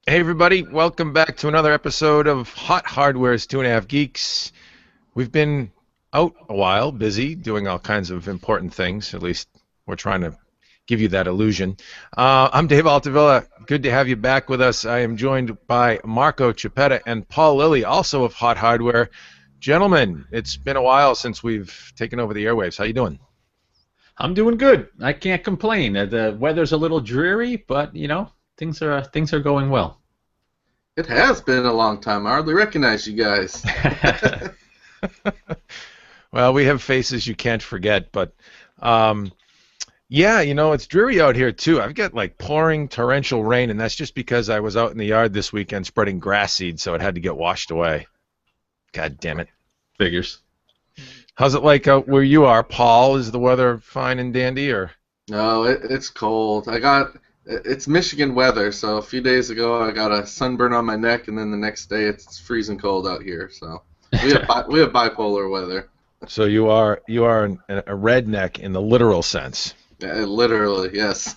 Hey everybody, welcome back to another episode of Hot Hardware's 2.5 Geeks. We've been out a while, busy, doing all kinds of important things. At least we're trying to give you that illusion. I'm Dave Altavilla. Good to have you back with us. I am joined by Marco Chiappetta and Paul Lilly, also of Hot Hardware. Gentlemen, it's been a while since we've taken over the airwaves. How you doing? I'm doing good. I can't complain. The weather's a little dreary, but things are going well. It has been a long time. I hardly recognize you guys. Well, we have faces you can't forget, but um, yeah, it's dreary out here too. I've got like pouring torrential rain, and that's just because I was out in the yard this weekend spreading grass seed, so it had to get washed away. God damn it. Figures. How's it like out where you are, Paul? Is the weather fine and dandy, or? No, it's cold. It's Michigan weather, so a few days ago I got a sunburn on my neck, and then the next day it's freezing cold out here. So we have bipolar weather. So you are a redneck in the literal sense. Literally, yes.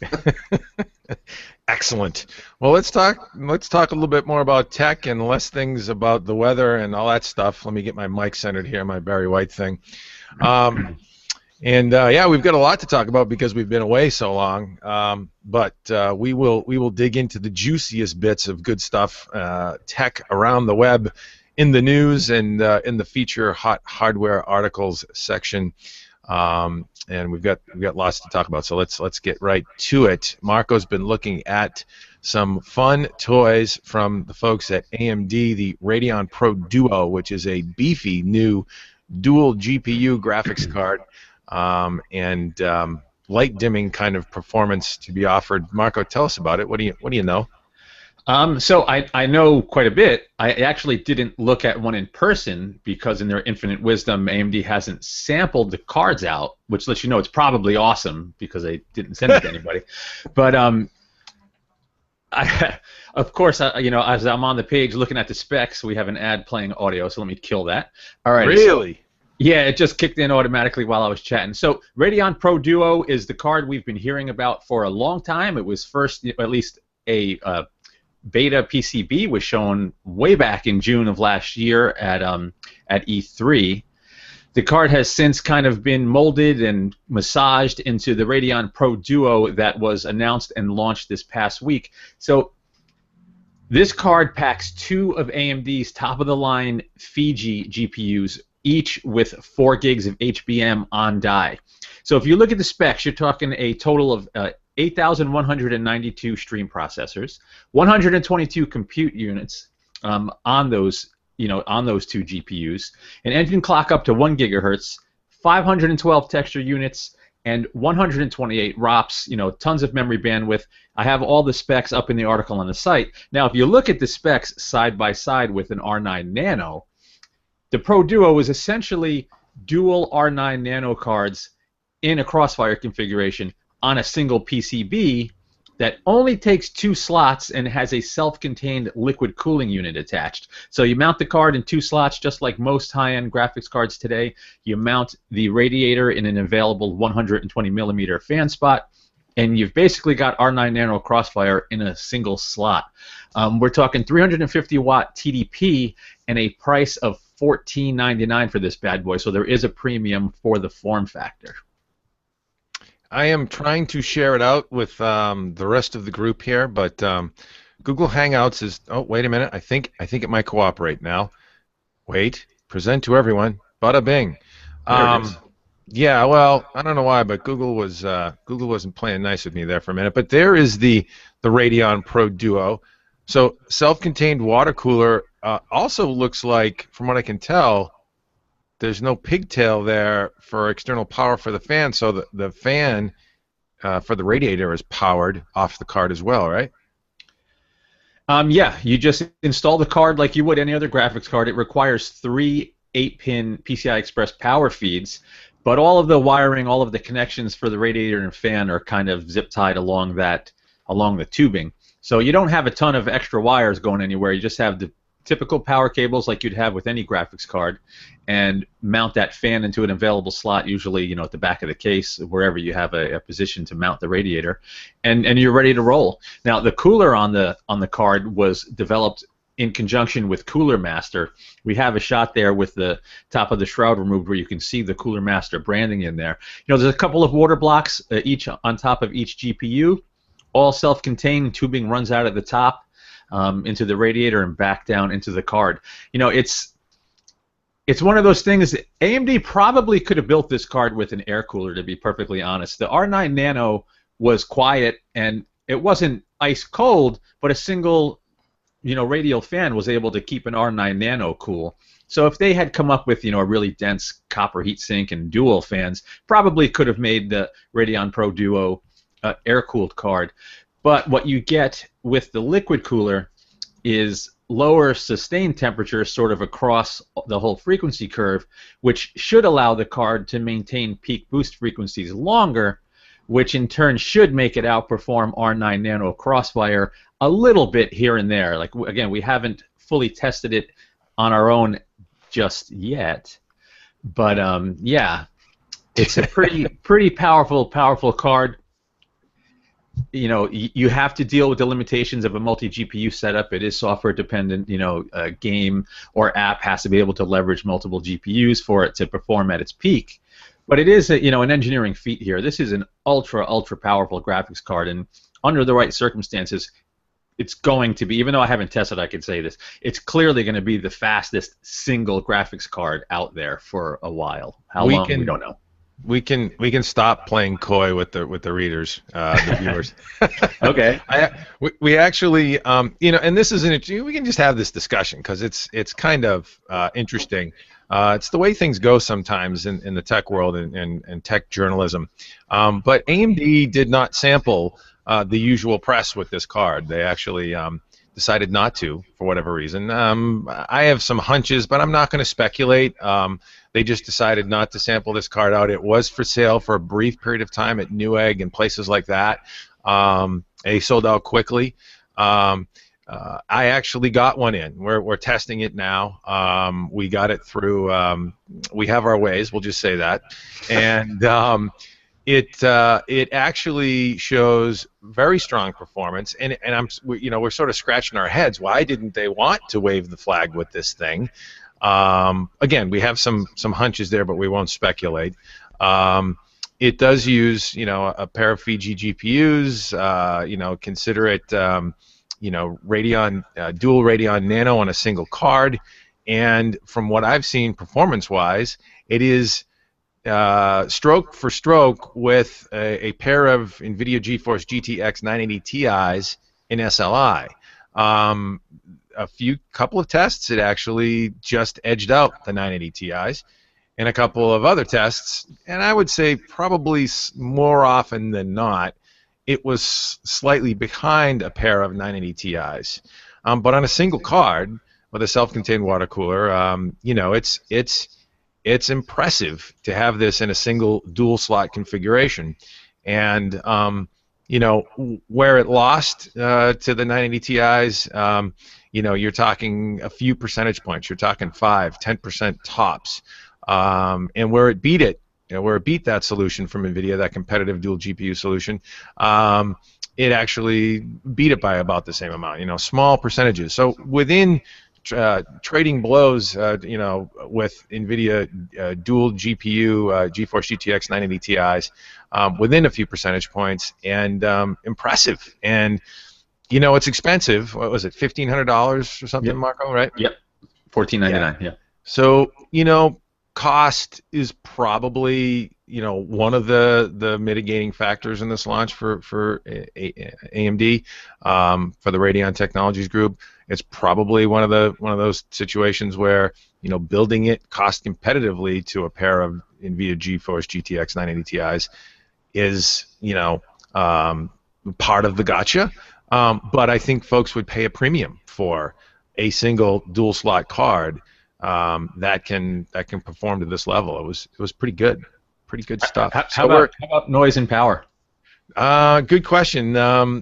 Excellent. Well, let's talk a little bit more about tech and less things about the weather and all that stuff. Let me get my mic centered here, my Barry White thing. Um, and yeah, we've got a lot to talk about because we've been away so long. But we will dig into the juiciest bits of good stuff, tech around the web, in the news and in the feature hot hardware articles section. And we've got lots to talk about, so let's get right to it. Marco's been looking at some fun toys from the folks at AMD, the Radeon Pro Duo, which is a beefy new dual GPU graphics card, and light dimming kind of performance to be offered. Marco, tell us about it. What do you know? So I know quite a bit. I actually didn't look at one in person because, in their infinite wisdom, AMD hasn't sampled the cards out, which lets you know it's probably awesome because they didn't send it to anybody. But of course, as I'm on the page looking at the specs, we have an ad playing audio, so let me kill that. Alrighty, so Really? yeah, it just kicked in automatically while I was chatting. So Radeon Pro Duo is the card we've been hearing about for a long time. It was first, at least a beta PCB was shown way back in June of last year at E3. The card has since kind of been molded and massaged into the Radeon Pro Duo that was announced and launched this past week. So this card packs two of AMD's top-of-the-line Fiji GPUs, each with 4 gigs of HBM on die. So if you look at the specs, you're talking a total of 8,192 stream processors, 122 compute units on those, on those two GPUs, an engine clock up to 1 gigahertz, 512 texture units, and 128 ROPS, tons of memory bandwidth. I have all the specs up in the article on the site. Now, if you look at the specs side by side with an R9 Nano, the Pro Duo is essentially dual R9 Nano cards in a Crossfire configuration on a single PCB that only takes 2 slots and has a self-contained liquid cooling unit attached. So you mount the card in 2 slots, just like most high-end graphics cards today. You mount the radiator in an available 120 millimeter fan spot, and you've basically got R9 Nano Crossfire in a single slot. We're talking 350 watt TDP and a price of $14.99 for this bad boy, so there is a premium for the form factor. I am trying to share it out with the rest of the group here, but Google Hangouts is. Oh, wait a minute. I think it might cooperate now. Wait. Present to everyone. Bada bing. There it is. Yeah. Well, I don't know why, but Google wasn't playing nice with me there for a minute. But there is the Radeon Pro Duo. So self-contained water cooler also looks like, from what I can tell, there's no pigtail there for external power for the fan, so the fan for the radiator is powered off the card as well, right? Yeah, you just install the card like you would any other graphics card. It requires 3 8-pin PCI Express power feeds, but all of the wiring, all of the connections for the radiator and fan are kind of zip tied along the tubing. So you don't have a ton of extra wires going anywhere. You just have the typical power cables like you'd have with any graphics card, and mount that fan into an available slot, usually at the back of the case, wherever you have a position to mount the radiator, and you're ready to roll. Now the cooler on the card was developed in conjunction with Cooler Master. We have a shot there with the top of the shroud removed where you can see the Cooler Master branding in there. There's a couple of water blocks each on top of each GPU, all self-contained. Tubing runs out at the top into the radiator and back down into the card. It's one of those things. AMD probably could have built this card with an air cooler, to be perfectly honest. The R9 Nano was quiet, and it wasn't ice cold, but a single radial fan was able to keep an R9 Nano cool. So if they had come up with a really dense copper heatsink and dual fans, probably could have made the Radeon Pro Duo air-cooled card. But what you get with the liquid cooler is lower sustained temperatures sort of across the whole frequency curve, which should allow the card to maintain peak boost frequencies longer, which in turn should make it outperform R9 Nano Crossfire a little bit here and there. Like, again, we haven't fully tested it on our own just yet, but yeah, it's a pretty powerful card. You have to deal with the limitations of a multi-GPU setup. It is software dependent. A game or app has to be able to leverage multiple GPUs for it to perform at its peak. But it is an engineering feat here. This is an ultra powerful graphics card, and under the right circumstances, it's going to be, even though I haven't tested, I can say this, it's clearly going to be the fastest single graphics card out there for a while. How long, we don't know. We can stop playing coy with the readers, the viewers. Okay. We actually, and this is we can just have this discussion because it's kind of interesting. It's the way things go sometimes in the tech world and tech journalism. But AMD did not sample the usual press with this card. They actually decided not to, for whatever reason. I have some hunches, but I'm not going to speculate. They just decided not to sample this card out. It was for sale for a brief period of time at Newegg and places like that. They sold out quickly. I actually got one in. We're testing it now. We got it through. We have our ways. We'll just say that, and it actually shows very strong performance. And we're sort of scratching our heads. Why didn't they want to wave the flag with this thing? Again, we have some hunches there, but we won't speculate. It does use a pair of Fiji GPUs. Consider it Radeon dual Radeon Nano on a single card, and from what I've seen performance-wise, it is stroke for stroke with a pair of NVIDIA GeForce GTX 980 Ti's in SLI. Couple of tests, it actually just edged out the 980 Ti's. In a couple of other tests, and I would say probably more often than not, it was slightly behind a pair of 980 Ti's. But on a single card with a self-contained water cooler, it's impressive to have this in a single dual slot configuration. And where it lost to the 980 Ti's, you're talking a few percentage points. You're talking 5-10% tops. And where it beat it, where it beat that solution from NVIDIA, that competitive dual GPU solution, it actually beat it by about the same amount. Small percentages. So within trading blows, with NVIDIA dual GPU GeForce GTX 980 Ti's, within a few percentage points, and impressive. And it's expensive. What was it, $1,500 or something, yep. Marco? Right? Yep. $1,499. Yeah. So cost is probably one of the mitigating factors in this launch for AMD, for the Radeon Technologies Group. It's probably one of those situations where building it cost competitively to a pair of NVIDIA GeForce GTX 980 Ti's is part of the gotcha. But I think folks would pay a premium for a single dual slot card that can perform to this level. It was pretty good stuff. How about noise and power? Good question.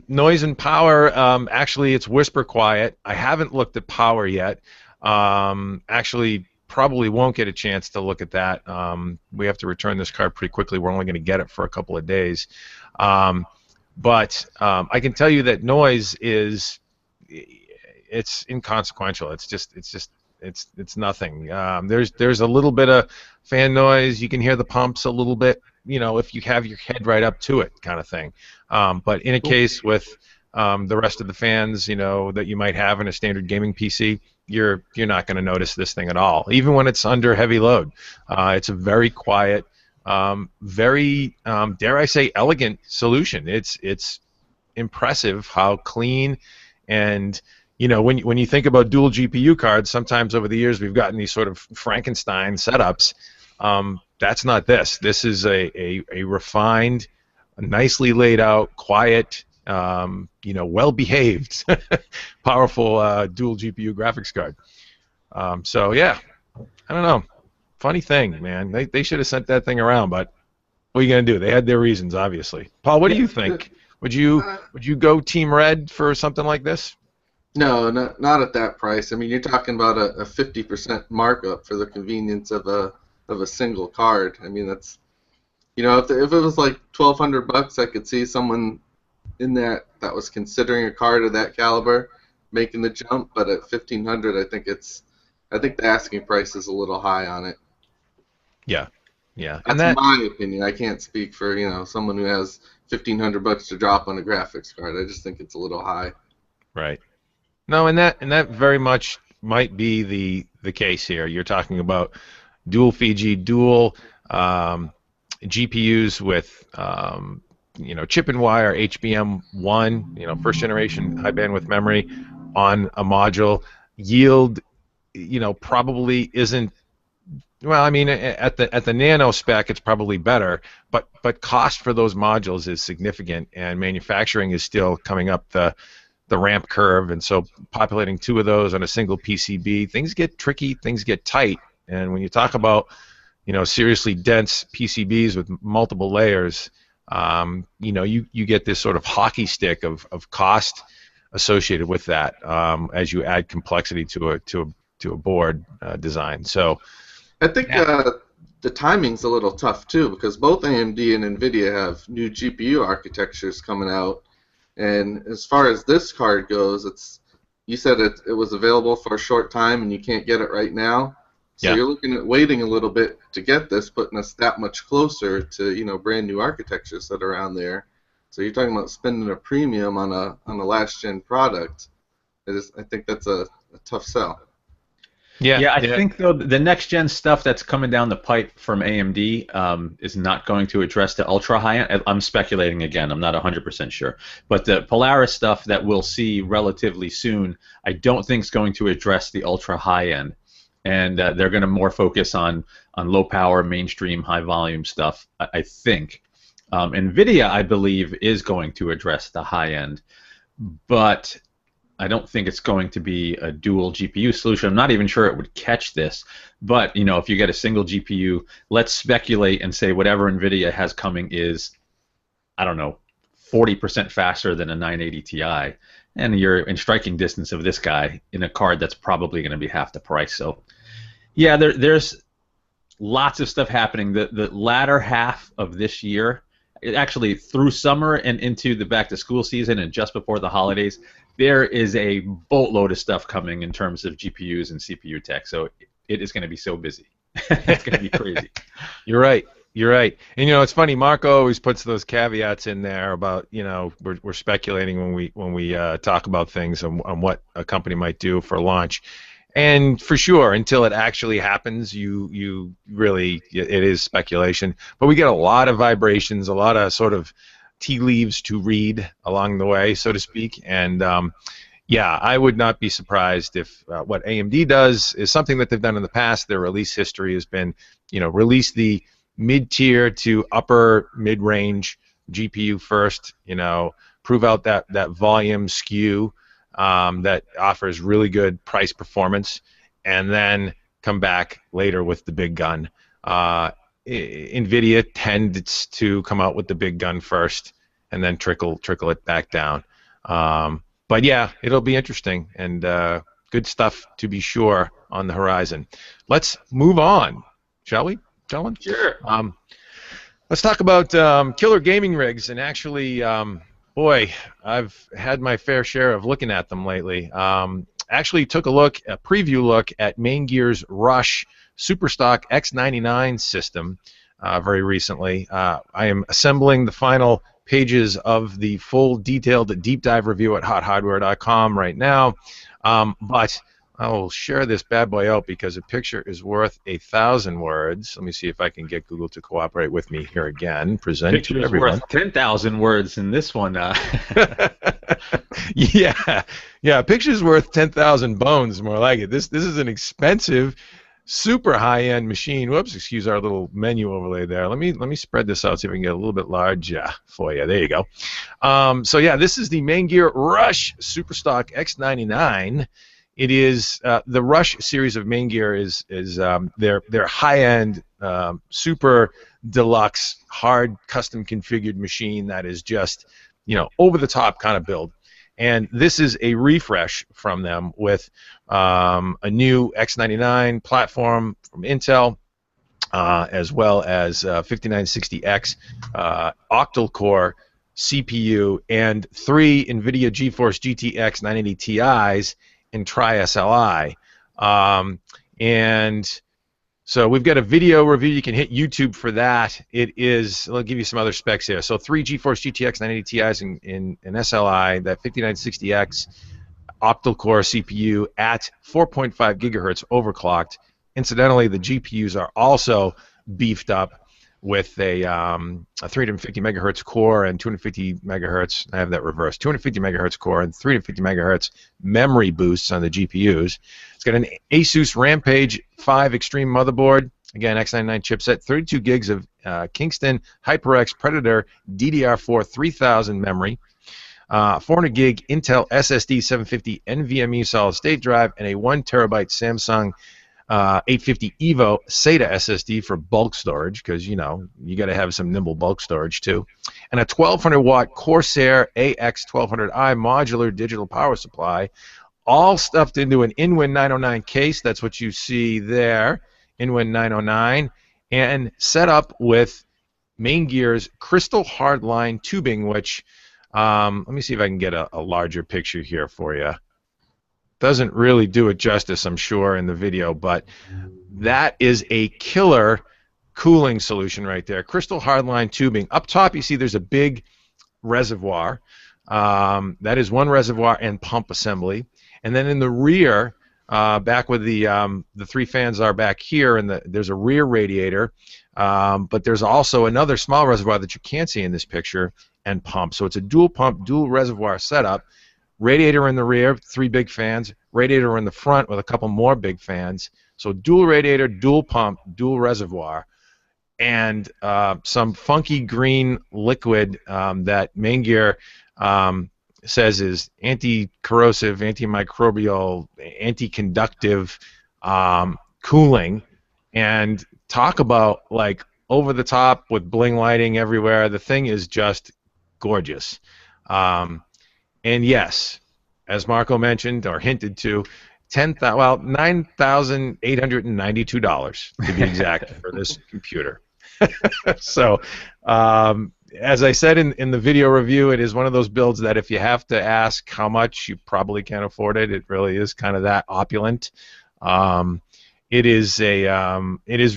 Noise and power. Actually, it's whisper quiet. I haven't looked at power yet. Actually, probably won't get a chance to look at that. We have to return this card pretty quickly. We're only going to get it for a couple of days. But I can tell you that noise is it's inconsequential. It's nothing. There's a little bit of fan noise. You can hear the pumps a little bit, if you have your head right up to it, kind of thing. But in a case with the rest of the fans, that you might have in a standard gaming PC, you're not going to notice this thing at all, even when it's under heavy load. It's a very quiet, very dare I say elegant solution. It's impressive how clean and when you think about dual GPU cards, sometimes over the years we've gotten these sort of Frankenstein setups. That's not this. This is a refined, nicely laid out, quiet, well-behaved, powerful dual GPU graphics card. So yeah, I don't know. Funny thing, man. They should have sent that thing around, but what are you gonna do? They had their reasons, obviously. Paul, what do you think? Would you go Team Red for something like this? No, not at that price. I mean, you're talking about a 50% markup for the convenience of a single card. I mean, that's if it was like $1,200, I could see someone in that was considering a card of that caliber making the jump. But at 1,500, I think the asking price is a little high on it. Yeah, yeah. That's my opinion. I can't speak for someone who has $1,500 to drop on a graphics card. I just think it's a little high. Right. No, and that very much might be the case here. You're talking about dual Fiji, dual GPUs with chip and wire HBM1, first generation high bandwidth memory on a module. Yield, probably isn't. Well, I mean, at the nano spec, it's probably better, but cost for those modules is significant, and manufacturing is still coming up the ramp curve, and so populating two of those on a single PCB, things get tricky, things get tight, and when you talk about seriously dense PCBs with multiple layers, you get this sort of hockey stick of cost associated with that as you add complexity to a board design. So I think the timing's a little tough too, because both AMD and NVIDIA have new GPU architectures coming out. And as far as this card goes, you said it was available for a short time and you can't get it right now. So you're looking at waiting a little bit to get this, putting us that much closer to brand new architectures that are around there. So you're talking about spending a premium on a last gen product. I think that's a tough sell. Yeah, I think though the next gen stuff that's coming down the pipe from AMD is not going to address the ultra high end. I'm speculating again. I'm not 100% sure, but the Polaris stuff that we'll see relatively soon, I don't think is going to address the ultra high end, and they're going to more focus on low power, mainstream, high volume stuff. I think NVIDIA, I believe, is going to address the high end, but I don't think it's going to be a dual GPU solution. I'm not even sure it would catch this. But if you get a single GPU, let's speculate and say whatever NVIDIA has coming is, I don't know, 40% faster than a 980 Ti, and you're in striking distance of this guy in a card that's probably going to be half the price. So, yeah, there's lots of stuff happening. The latter half of this year, actually through summer and into the back-to-school season and just before the holidays, there is a boatload of stuff coming in terms of GPUs and CPU tech, so it is going to be so busy. It's going to be crazy. You're right. And it's funny. Marco always puts those caveats in there about we're speculating when we talk about things on what a company might do for launch, and for sure until it actually happens, you really it is speculation. But we get a lot of vibrations, a lot of sort of tea leaves to read along the way, so to speak, and I would not be surprised if what AMD does is something that they've done in the past. Their release history has been, release the mid-tier to upper mid-range GPU first, prove out that volume SKU that offers really good price performance, and then come back later with the big gun. NVIDIA tends to come out with the big gun first, and then trickle it back down. But yeah, it'll be interesting and good stuff to be sure on the horizon. Let's move on, shall we, gentlemen? Sure. Let's talk about killer gaming rigs, and actually, boy, I've had my fair share of looking at them lately. Actually took a preview look at Maingear's Rush Superstock X99 system very recently. I am assembling the final pages of the full detailed deep dive review at hothardware.com right now, but I will share this bad boy out because a picture is worth 1,000 words. Let me see if I can get Google to cooperate with me here again. Present Picture to is everyone. worth 10,000 words in this one. Yeah. Picture's worth 10,000 bones, more like it. This is an expensive, super high-end machine. Whoops, excuse our little menu overlay there. Let me spread this out, see if we can get a little bit larger for you. There you go. So yeah, this is the Maingear Rush Superstock X99. It is the Rush series of Maingear is their high-end, super deluxe, hard custom configured machine that is just, over the top kind of build. And this is a refresh from them with a new X99 platform from Intel, as well as 5960X octal core CPU and 3 NVIDIA GeForce GTX 980 Ti's and Tri-SLI. And so we've got a video review. You can hit YouTube for that. I'll give you some other specs here. So 3 GeForce GTX 980 Ti's in SLI, that 5960X octal core CPU at 4.5 gigahertz overclocked. Incidentally, the GPUs are also beefed up with a 350 megahertz core and 250 megahertz. I have that reversed. 250 megahertz core and 350 megahertz memory boosts on the GPUs. It's got an Asus Rampage 5 Extreme motherboard. Again, X99 chipset, 32 gigs of Kingston HyperX Predator DDR4 3000 memory, 400 gig Intel SSD 750 NVMe solid state drive, and a 1 terabyte Samsung 850 EVO SATA SSD for bulk storage, because you got to have some nimble bulk storage too, and a 1200 watt Corsair AX1200i modular digital power supply, all stuffed into an Inwin 909 case. That's what you see there, Inwin 909, and set up with Maingear's crystal hardline tubing, which let me see if I can get a larger picture here for you. Doesn't really do it justice, I'm sure, in the video, but that is a killer cooling solution right there. Crystal hardline tubing. Up top, you see there's a big reservoir. That is one reservoir and pump assembly. And then in the rear, back with the 3 fans are back here, and there's a rear radiator, but there's also another small reservoir that you can't see in this picture and pump. So it's a dual pump, dual reservoir setup. Radiator in the rear, 3 big fans. Radiator in the front with a couple more big fans. So dual radiator, dual pump, dual reservoir, and some funky green liquid that Maingear says is anti-corrosive, antimicrobial, anti-conductive cooling. And talk about like over the top with bling lighting everywhere. The thing is just gorgeous. And yes, as Marco mentioned or hinted to, $9,892 to be exact for this computer. So, as I said in the video review, it is one of those builds that if you have to ask how much, you probably can't afford it. It really is kind of that opulent. It is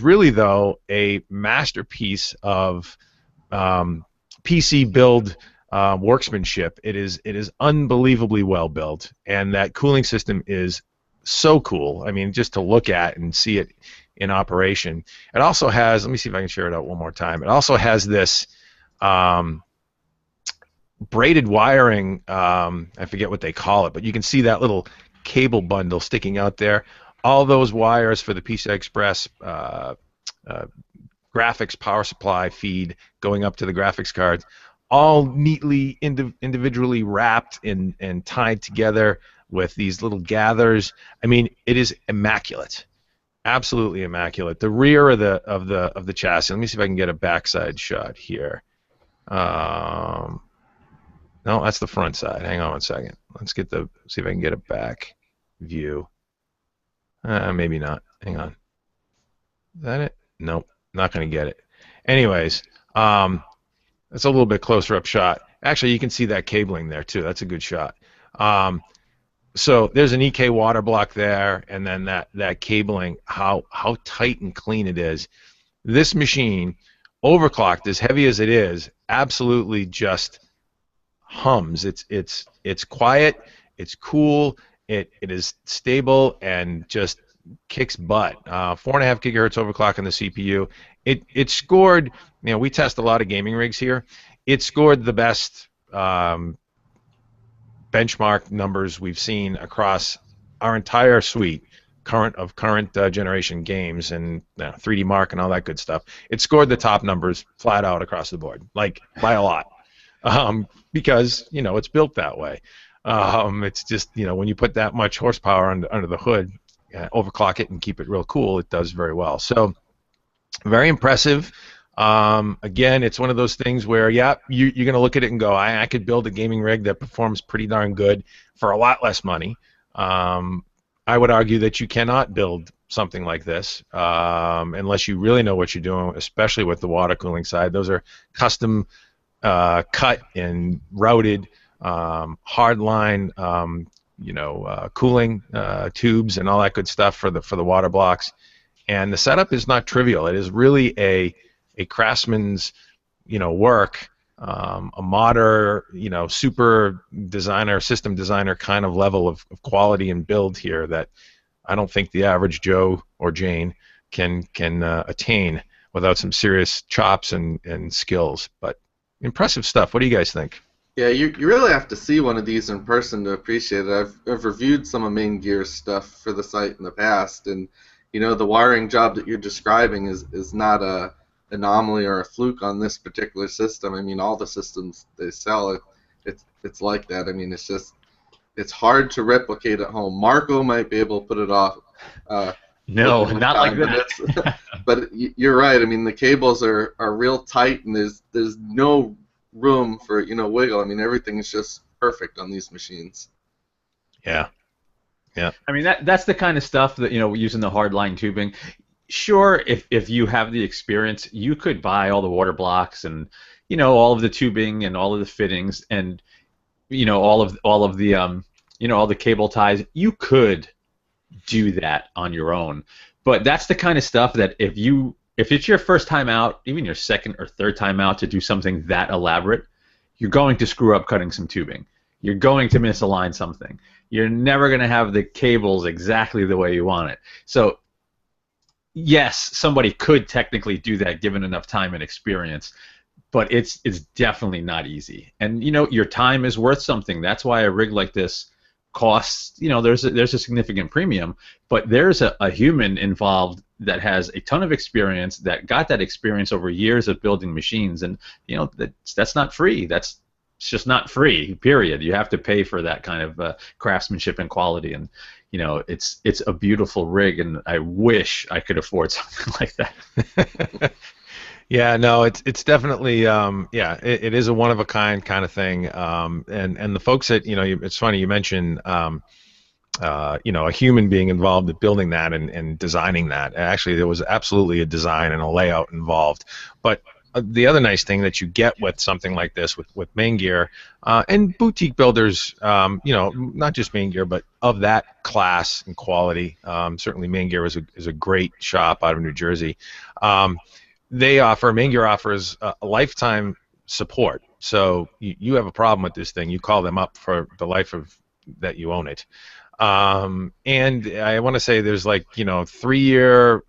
really though a masterpiece of PC build. Workmanship. It is unbelievably well built, and that cooling system is so cool. I mean, just to look at and see it in operation. It also has, let me see if I can share it out one more time. It also has this braided wiring, I forget what they call it, but you can see that little cable bundle sticking out there. All those wires for the PCI Express graphics power supply feed going up to the graphics cards, all neatly individually wrapped and tied together with these little gathers. I mean, it is immaculate, absolutely immaculate. The rear of the chassis. Let me see if I can get a backside shot here. No, that's the front side. Hang on one second. Let's see if I can get a back view. Maybe not. Hang on. Is that it? Nope, not going to get it. Anyways, it's a little bit closer up shot. Actually, you can see that cabling there too. That's a good shot. So there's an EK water block there, and then that cabling, how tight and clean it is. This machine, overclocked, as heavy as it is, absolutely just hums. It's quiet, it's cool, it is stable, and just kicks butt. 4.5 gigahertz overclock on the CPU. It scored. We test a lot of gaming rigs here. It scored the best benchmark numbers we've seen across our entire suite current generation games and 3D Mark and all that good stuff. It scored the top numbers flat out across the board, like by a lot, because it's built that way. It's just when you put that much horsepower under the hood, overclock it and keep it real cool, it does very well. So very impressive. Again, it's one of those things where, you're going to look at it and go, I could build a gaming rig that performs pretty darn good for a lot less money. I would argue that you cannot build something like this unless you really know what you're doing, especially with the water cooling side. Those are custom cut and routed hardline cooling tubes and all that good stuff for the water blocks. And the setup is not trivial. It is really a craftsman's work, a modern super designer, system designer kind of level of quality and build here that I don't think the average Joe or Jane can attain without some serious chops and skills. But impressive stuff. What do you guys think? Yeah, you really have to see one of these in person to appreciate it. I've reviewed some of Maingear's stuff for the site in the past, and the wiring job that you're describing is not a anomaly or a fluke on this particular system. I mean, all the systems they sell, it's like that. I mean, it's hard to replicate at home. Marco might be able to put it off. No, not like that. But you're right. I mean, the cables are real tight, and there's no room for wiggle. I mean, everything is just perfect on these machines. Yeah. I mean, that's the kind of stuff that using the hardline tubing. Sure, if you have the experience, you could buy all the water blocks and all of the tubing and all of the fittings and all of the all the cable ties. You could do that on your own, but that's the kind of stuff that if it's your first time out, even your second or third time out to do something that elaborate, you're going to screw up cutting some tubing. You're going to misalign something. You're never going to have the cables exactly the way you want it. So yes, somebody could technically do that given enough time and experience, but it's definitely not easy. And your time is worth something. That's why a rig like this costs, there's a significant premium, but there's a human involved that has a ton of experience, that got that experience over years of building machines, and that's not free. It's just not free, period. You have to pay for that kind of craftsmanship and quality, and it's a beautiful rig, and I wish I could afford something like that. Yeah, no, it's definitely it is a one of a kind of thing, and the folks that it's funny you mentioned a human being involved in building that and designing that. Actually, there was absolutely a design and a layout involved, but the other nice thing that you get with something like this, with Maingear and boutique builders, not just Maingear, but of that class and quality. Certainly, Maingear is a great shop out of New Jersey. Maingear offers a lifetime support. So you have a problem with this thing, you call them up for the life of that you own it. And I want to say there's 3-year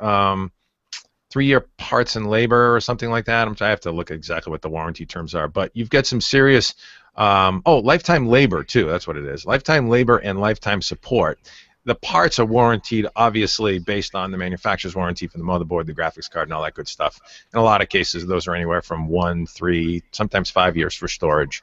parts and labor or something like that. I have to look at exactly what the warranty terms are, but you've got some serious lifetime labor too. That's what it is. Lifetime labor and lifetime support. The parts are warranted, obviously, based on the manufacturer's warranty for the motherboard, the graphics card, and all that good stuff. In a lot of cases, those are anywhere from 1, 3, sometimes 5 years for storage.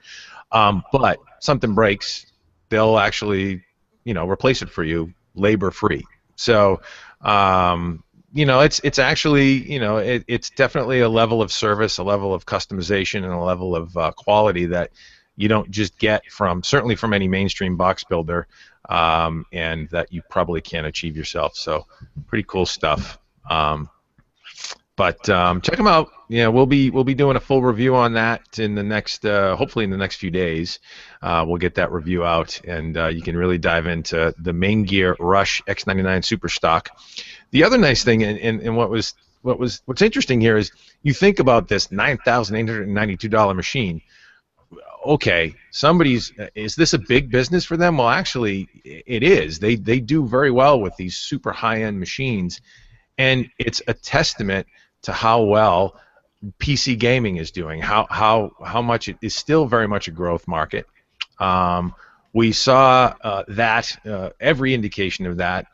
But something breaks, they'll actually, replace it for you, labor-free. So, it's actually, it's definitely a level of service, a level of customization, and a level of quality that you don't just get from, certainly from any mainstream box builder, and that you probably can't achieve yourself. So pretty cool stuff. But check them out. Yeah, we'll be doing a full review on that in the next, hopefully in the next few days. We'll get that review out, and you can really dive into the Maingear Rush X99 Super Stock. The other nice thing, and what's interesting here is you think about this $9,892 machine. Okay, is this a big business for them? Well, actually, it is. They do very well with these super high-end machines, and it's a testament to how well PC gaming is doing, how much it is still very much a growth market. We saw that every indication of that,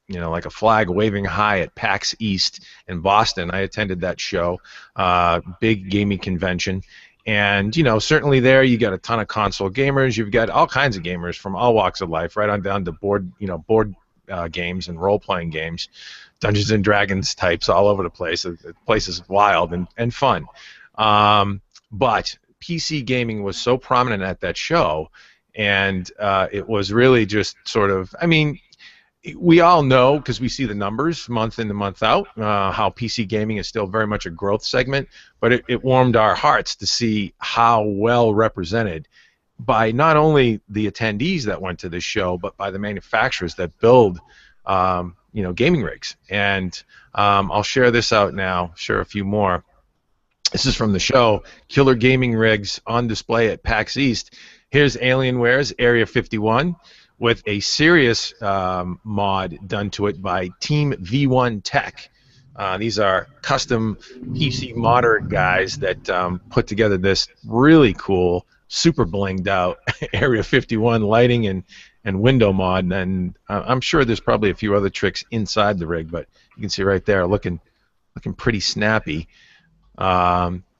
like a flag waving high at PAX East in Boston. I attended that show, big gaming convention. And certainly there you got a ton of console gamers. You've got all kinds of gamers from all walks of life, right on down to board games and role-playing games, Dungeons and Dragons types all over the place. The place is wild and fun. But PC gaming was so prominent at that show, and it was really just sort of, I mean, we all know, because we see the numbers month in and month out, how PC gaming is still very much a growth segment, but it warmed our hearts to see how well represented by not only the attendees that went to this show, but by the manufacturers that build gaming rigs. And I'll share this out now, share a few more. This is from the show, Killer Gaming Rigs on display at PAX East. Here's Alienware's Area 51 with a serious mod done to it by Team V1 Tech. These are custom PC modder guys that put together this really cool, super blinged out Area 51 lighting and window mod, and I'm sure there's probably a few other tricks inside the rig, but you can see right there, looking pretty snappy.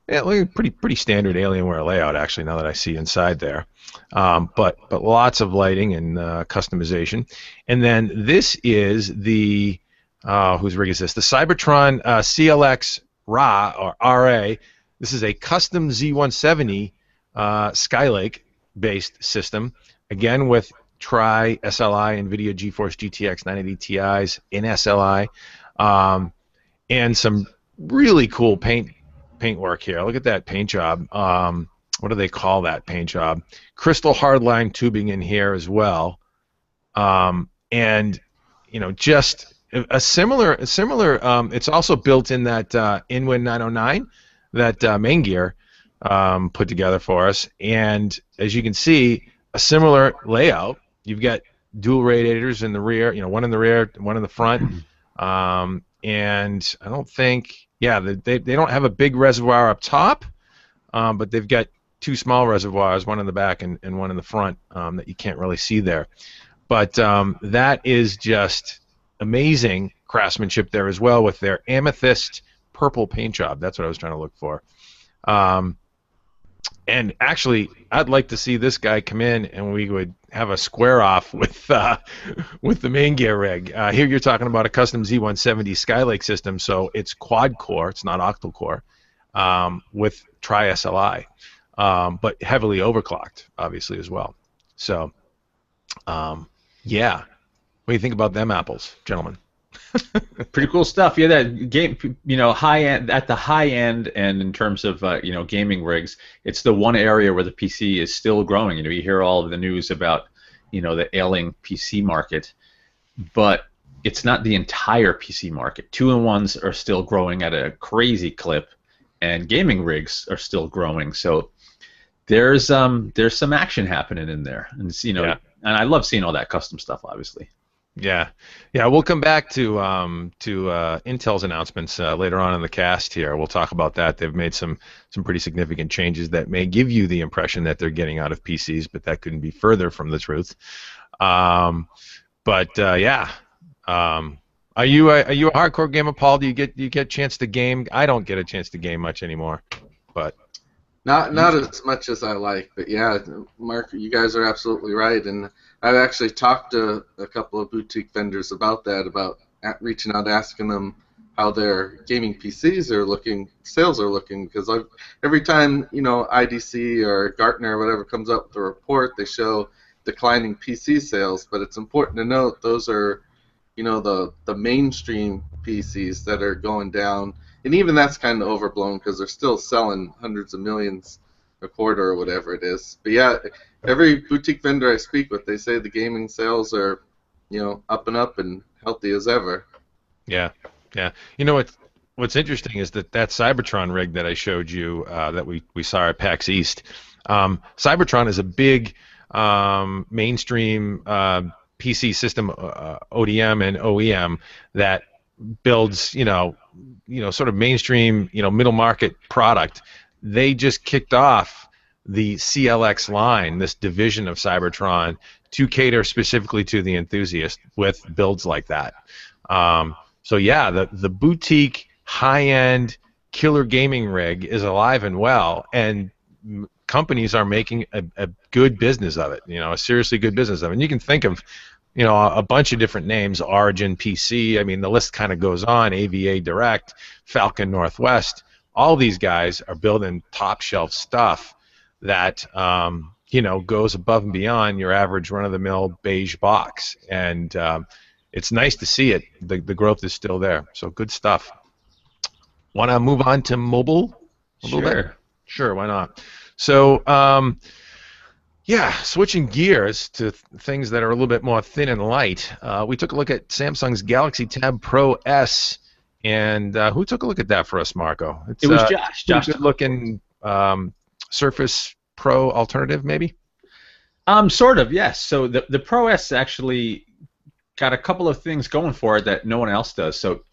Yeah, pretty standard Alienware layout, actually, now that I see inside there. But lots of lighting and customization. And then this is the whose rig is this? The Cybertron CLX RA or RA. This is a custom Z170 Skylake based system, again with Tri-SLI NVIDIA GeForce GTX 980 Ti's in SLI, and some really cool paint work here. Look at that paint job. What do they call that paint job? Crystal hardline tubing in here as well, and just a similar. It's also built in that Inwin 909 that Maingear put together for us, and as you can see, a similar layout. You've got dual radiators in the rear, one in the rear, one in the front, and I don't think, they don't have a big reservoir up top, but they've got two small reservoirs, one in the back and one in the front, that you can't really see there. But that is just amazing craftsmanship there as well with their amethyst purple paint job. That's what I was trying to look for. And actually, I'd like to see this guy come in and we would have a square off with the Maingear rig. Here you're talking about a custom Z170 Skylake system, so it's quad core, it's not octal core, with Tri-SLI, but heavily overclocked, obviously, as well. So, yeah. What do you think about them apples, gentlemen? Pretty cool stuff. Yeah, that game, high end, at the high end, and in terms of gaming rigs, it's the one area where the PC is still growing. You hear all of the news about the ailing PC market, but it's not the entire PC market. 2-in-1s are still growing at a crazy clip, and gaming rigs are still growing. So there's some action happening in there, and and I love seeing all that custom stuff, obviously. Yeah, we'll come back to Intel's announcements later on in the cast here. We'll talk about that. They've made some pretty significant changes that may give you the impression that they're getting out of PCs, but that couldn't be further from the truth. Are you a hardcore gamer, Paul? Do you get a chance to game? I don't get a chance to game much anymore, but not as much as I like. But yeah, Mark, you guys are absolutely right, and I've actually talked to a couple of boutique vendors about that, about reaching out, asking them how their gaming PCs are looking, sales are looking, because every time IDC or Gartner or whatever comes up with a report, they show declining PC sales, but it's important to note those are the mainstream PCs that are going down, and even that's kind of overblown because they're still selling hundreds of millions a quarter or whatever it is. But yeah, every boutique vendor I speak with, they say the gaming sales are up and up and healthy as ever. Yeah, yeah. You know what's interesting is that Cybertron rig that I showed you that we saw at PAX East. Cybertron is a big mainstream PC system ODM and OEM that builds sort of mainstream middle market product. They just kicked off the CLX line, this division of Cybertron, to cater specifically to the enthusiast with builds like that. So yeah, the boutique high-end killer gaming rig is alive and well, and companies are making a good business of it. A seriously good business of it. And you can think of a bunch of different names: Origin PC. I mean, the list kind of goes on. AVA Direct, Falcon Northwest. All these guys are building top-shelf stuff that goes above and beyond your average run-of-the-mill beige box, and it's nice to see it. The growth is still there, so good stuff. Want to move on to mobile a little bit? Sure, why not? So, yeah, switching gears to things that are a little bit more thin and light. We took a look at Samsung's Galaxy Tab Pro S, and who took a look at that for us, Marco? It was Josh. Josh, good-looking Surface Pro alternative, maybe? Sort of, yes. So the Pro S actually got a couple of things going for it that no one else does. So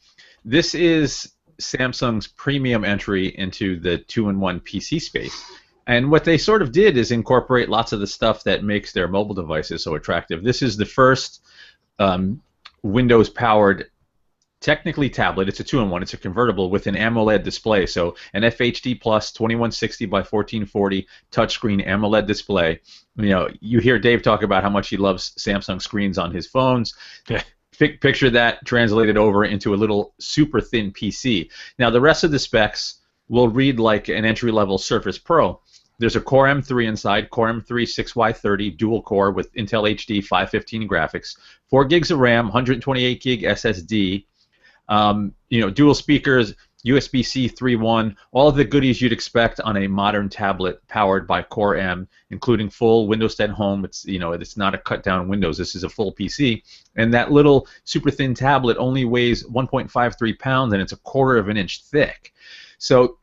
this is Samsung's premium entry into the 2-in-1 PC space. And what they sort of did is incorporate lots of the stuff that makes their mobile devices so attractive. This is the first Windows-powered, technically tablet. It's a 2-in-1. It's a convertible with an AMOLED display. So an FHD Plus 2160 by 1440 touchscreen AMOLED display. You hear Dave talk about how much he loves Samsung screens on his phones. Yeah. Picture that translated over into a little super thin PC. Now the rest of the specs will read like an entry-level Surface Pro. There's a Core M3 inside, Core M3 6Y30 dual core with Intel HD 515 graphics, 4 gigs of RAM, 128 gig SSD. Dual speakers, USB-C 3.1, all of the goodies you'd expect on a modern tablet powered by Core M, including full Windows 10 Home. It's not a cut down Windows. This is a full PC, and that little super thin tablet only weighs 1.53 pounds, and it's a quarter of an inch thick. So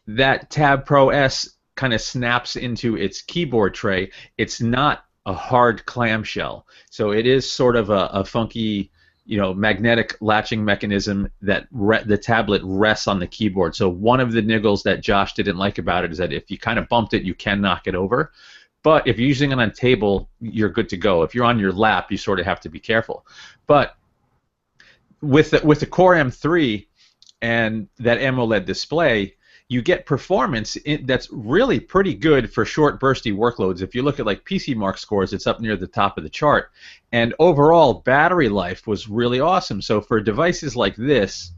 that Tab Pro S kind of snaps into its keyboard tray. It's not a hard clamshell, so it is sort of a funky magnetic latching mechanism that the tablet rests on the keyboard. So one of the niggles that Josh didn't like about it is that if you kind of bumped it, you can knock it over. But if you're using it on a table, you're good to go. If you're on your lap, you sort of have to be careful. But with the Core M3 and that AMOLED display, you get performance that's really pretty good for short bursty workloads. If you look at like PC Mark scores, it's up near the top of the chart. And overall battery life was really awesome. So for devices like this,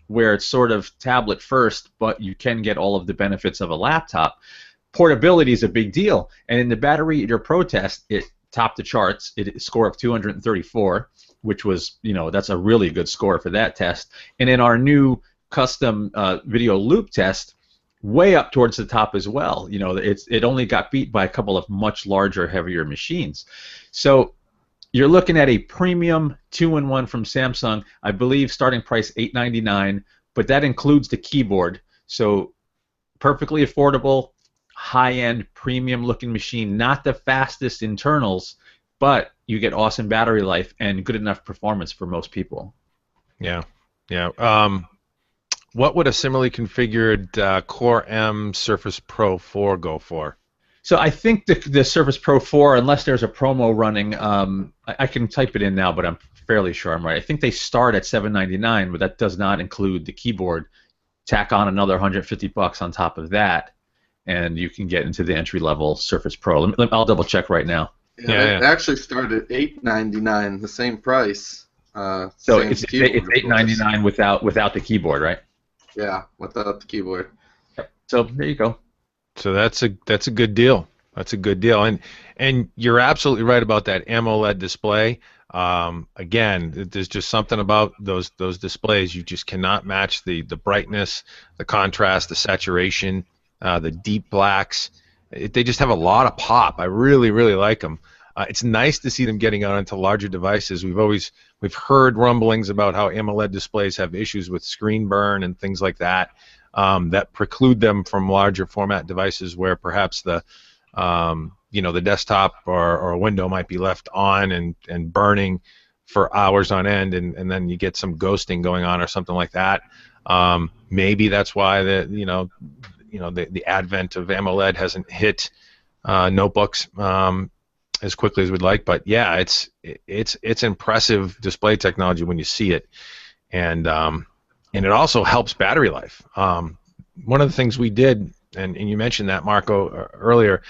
where it's sort of tablet first, but you can get all of the benefits of a laptop, portability is a big deal. And in the Battery Eater Pro test, it topped the charts. It score of 234, which was, that's a really good score for that test. And in our new custom video loop test, way up towards the top as well. It only got beat by a couple of much larger, heavier machines. So you're looking at a premium 2-in-1 from Samsung. I believe starting price $899, but that includes the keyboard. So perfectly affordable, high-end, premium-looking machine. Not the fastest internals, but you get awesome battery life and good enough performance for most people. Yeah. What would a similarly configured Core M Surface Pro 4 go for? So I think the Surface Pro 4, unless there's a promo running, I can type it in now, but I'm fairly sure I'm right. I think they start at $799, but that does not include the keyboard. Tack on another $150 on top of that, and you can get into the entry-level Surface Pro. I'll double check right now. Yeah. It actually started at $899, the same price. So Sam's it's keyboard, of course. $8.99 without the keyboard, right? Yeah, without the keyboard. Yep. So there you go. So that's a good deal. That's a good deal, and you're absolutely right about that AMOLED display. Again, there's just something about those displays. You just cannot match the brightness, the contrast, the saturation, the deep blacks. They just have a lot of pop. I really really like them. It's nice to see them getting out into larger devices. We've heard rumblings about how AMOLED displays have issues with screen burn and things like that. That preclude them from larger format devices where perhaps the desktop or a window might be left on and burning for hours on end, and then you get some ghosting going on or something like that. Maybe that's why the advent of AMOLED hasn't hit notebooks as quickly as we'd like. But yeah, it's impressive display technology when you see it, and it also helps battery life. One of the things we did, and you mentioned that, Marco, earlier,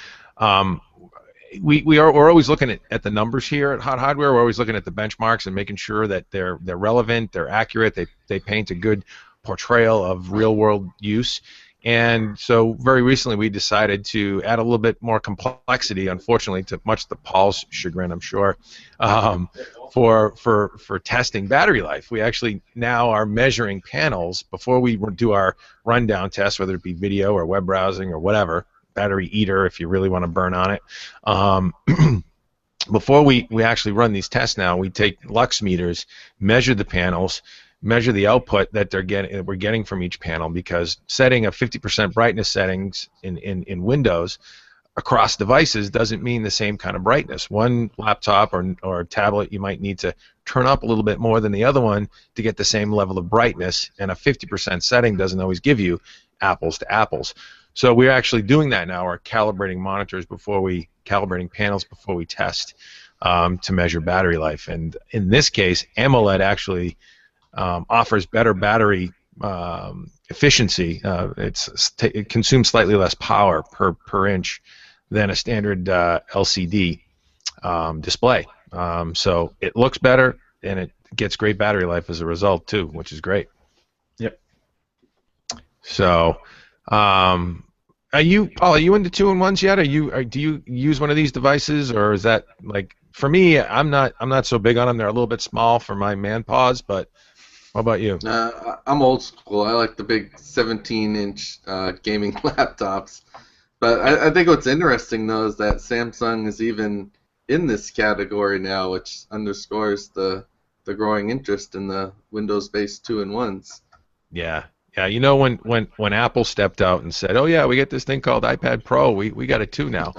we're always looking at the numbers here at Hot Hardware. We're always looking at the benchmarks and making sure that they're relevant, they're accurate, they paint a good portrayal of real world use. And so very recently we decided to add a little bit more complexity, unfortunately, to much to Paul's chagrin, I'm sure, for testing battery life. We actually now are measuring panels before we do our rundown test, whether it be video or web browsing or whatever, battery eater if you really want to burn on it. Before we actually run these tests now, we take lux meters, measure the panels, measure the output that we're getting from each panel, because setting a 50% brightness settings in Windows across devices doesn't mean the same kind of brightness. One laptop or tablet you might need to turn up a little bit more than the other one to get the same level of brightness, and a 50% setting doesn't always give you apples to apples. So we're actually doing that now. We're calibrating calibrating panels before we test to measure battery life. And in this case, AMOLED actually offers better battery efficiency. It consumes slightly less power per inch than a standard LCD display. So it looks better, and it gets great battery life as a result too, which is great. Yep. So, are you, Paul? Are you into 2-in-1s yet? Do you use one of these devices, or is that like, for me? I'm not so big on them. They're a little bit small for my man paws, but what about you? I'm old school. I like the big 17-inch gaming laptops. But I think what's interesting, though, is that Samsung is even in this category now, which underscores the growing interest in the Windows-based 2-in-1s. Yeah. Yeah, when Apple stepped out and said, "Oh yeah, we get this thing called iPad Pro. We got it too now."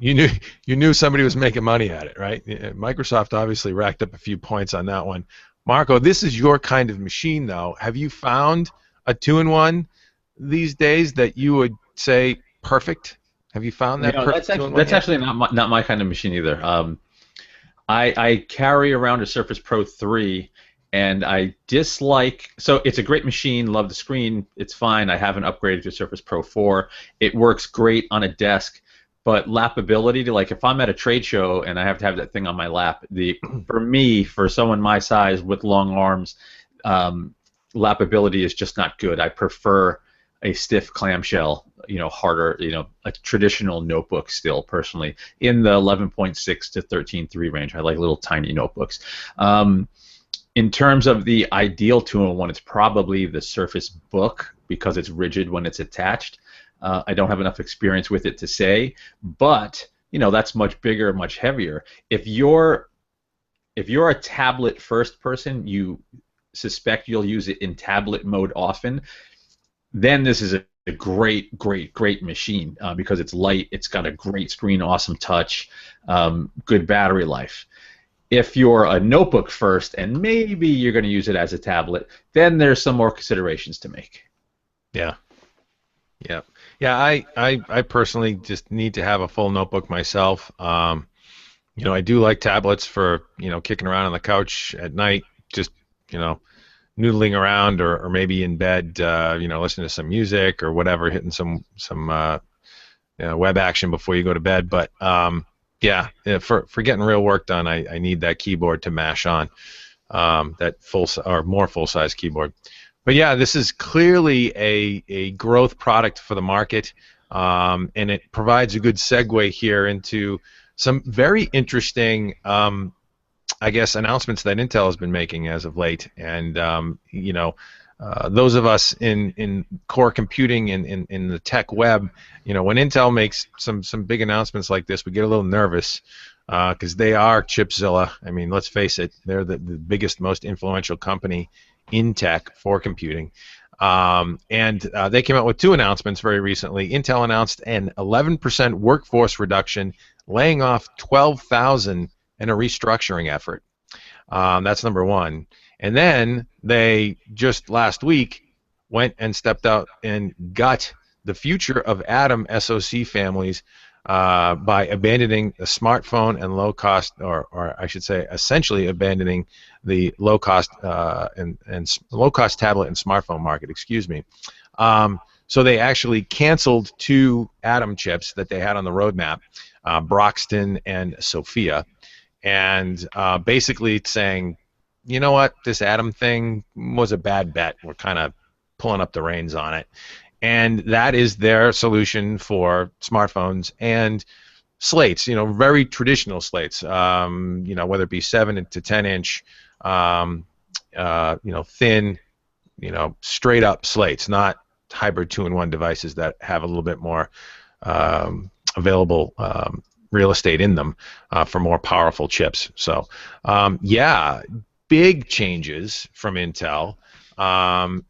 You knew somebody was making money at it, right? Microsoft obviously racked up a few points on that one. Marco, this is your kind of machine, though. Have you found a 2-in-1 these days that you would say perfect? Have you found that perfect 2-in-1 that's yet? actually not my kind of machine either. I carry around a Surface Pro 3. And I dislike, so it's a great machine, love the screen, it's fine. I haven't upgraded to Surface Pro 4. It works great on a desk, but lapability, like if I'm at a trade show and I have to have that thing on my lap, for someone my size with long arms, lapability is just not good. I prefer a stiff clamshell, harder, a traditional notebook still, personally, in the 11.6 to 13.3 range. I like little tiny notebooks. In terms of the ideal 2-in-1, it's probably the Surface Book, because it's rigid when it's attached. I don't have enough experience with it to say, but that's much bigger, much heavier. If you're a tablet first person, you suspect you'll use it in tablet mode often, then this is a great machine, because it's light, it's got a great screen, awesome touch, good battery life. If you're a notebook first and maybe you're going to use it as a tablet, then there's some more considerations to make. Yeah. I personally just need to have a full notebook myself. I do like tablets for kicking around on the couch at night, just noodling around, or maybe in bed, listening to some music or whatever, hitting some web action before you go to bed. But for getting real work done, I need that keyboard to mash on. that or more full-size keyboard. But yeah, this is clearly a growth product for the market, and it provides a good segue here into some very interesting, I guess, announcements that Intel has been making as of late. And those of us in core computing and in the tech web, when Intel makes some big announcements like this, we get a little nervous because they are Chipzilla. I mean, let's face it, they're the biggest, most influential company in tech for computing. And they came out with two announcements very recently. Intel announced an 11% workforce reduction, laying off 12,000 in a restructuring effort. That's number one. And then they just last week went and stepped out and got the future of Atom SoC families by abandoning the smartphone and low-cost, or I should say, essentially abandoning the low-cost and low-cost tablet and smartphone market. Excuse me. So they actually canceled two Atom chips that they had on the roadmap, Broxton and Sophia, and basically saying, you know what, this Atom thing was a bad bet. We're kind of pulling up the reins on it. And that is their solution for smartphones and slates, very traditional slates, whether it be 7 to 10 inch, thin, straight up slates, not hybrid 2-in-1 devices that have a little bit more available real estate in them for more powerful chips. So, yeah, big changes from Intel.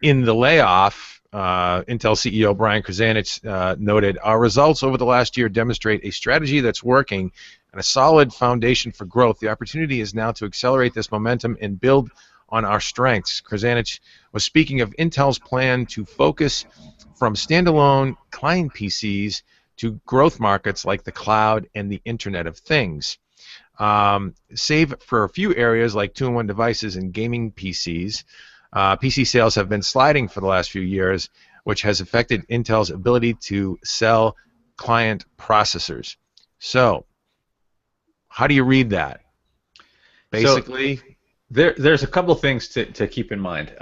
In the layoff, Intel CEO Brian Krzanich noted, our results over the last year demonstrate a strategy that's working and a solid foundation for growth. The opportunity is now to accelerate this momentum and build on our strengths. Krzanich was speaking of Intel's plan to focus from standalone client PCs to growth markets like the cloud and the Internet of Things. Save for a few areas like 2-in-1 devices and gaming PCs, PC sales have been sliding for the last few years, which has affected Intel's ability to sell client processors. So, how do you read that? Basically, so there's a couple things to keep in mind.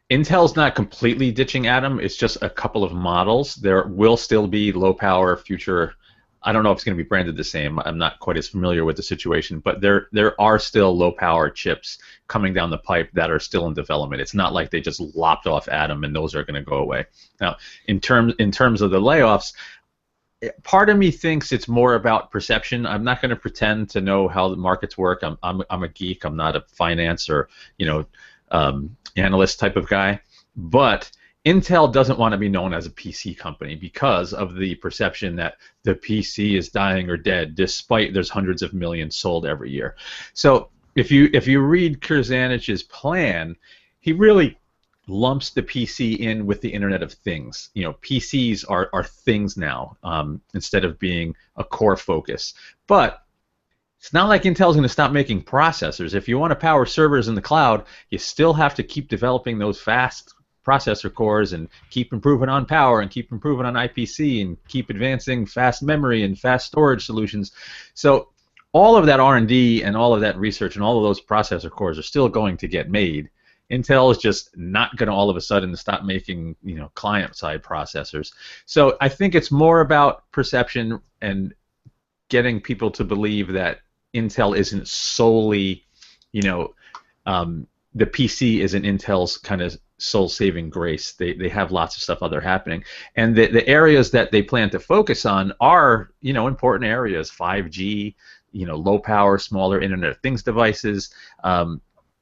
Intel's not completely ditching Atom. It's just a couple of models. There will still be low-power future. I don't know if it's going to be branded the same. I'm not quite as familiar with the situation, but there are still low-power chips coming down the pipe that are still in development. It's not like they just lopped off Atom and those are going to go away. Now, in terms of the layoffs, part of me thinks it's more about perception. I'm not going to pretend to know how the markets work. I'm a geek. I'm not a finance or analyst type of guy, but Intel doesn't want to be known as a PC company because of the perception that the PC is dying or dead, despite there's hundreds of millions sold every year. So if you read Krzanich's plan, he really lumps the PC in with the Internet of Things. PCs are things now instead of being a core focus. But it's not like Intel's going to stop making processors. If you want to power servers in the cloud, you still have to keep developing those fast processor cores and keep improving on power and keep improving on IPC and keep advancing fast memory and fast storage solutions. So all of that R&D and all of that research and all of those processor cores are still going to get made. Intel is just not going to all of a sudden stop making client-side processors. So I think it's more about perception and getting people to believe that Intel isn't solely, the PC isn't Intel's kind of sole saving grace. They have lots of stuff other happening, and the areas that they plan to focus on are important areas: 5G, low power, smaller Internet of Things devices.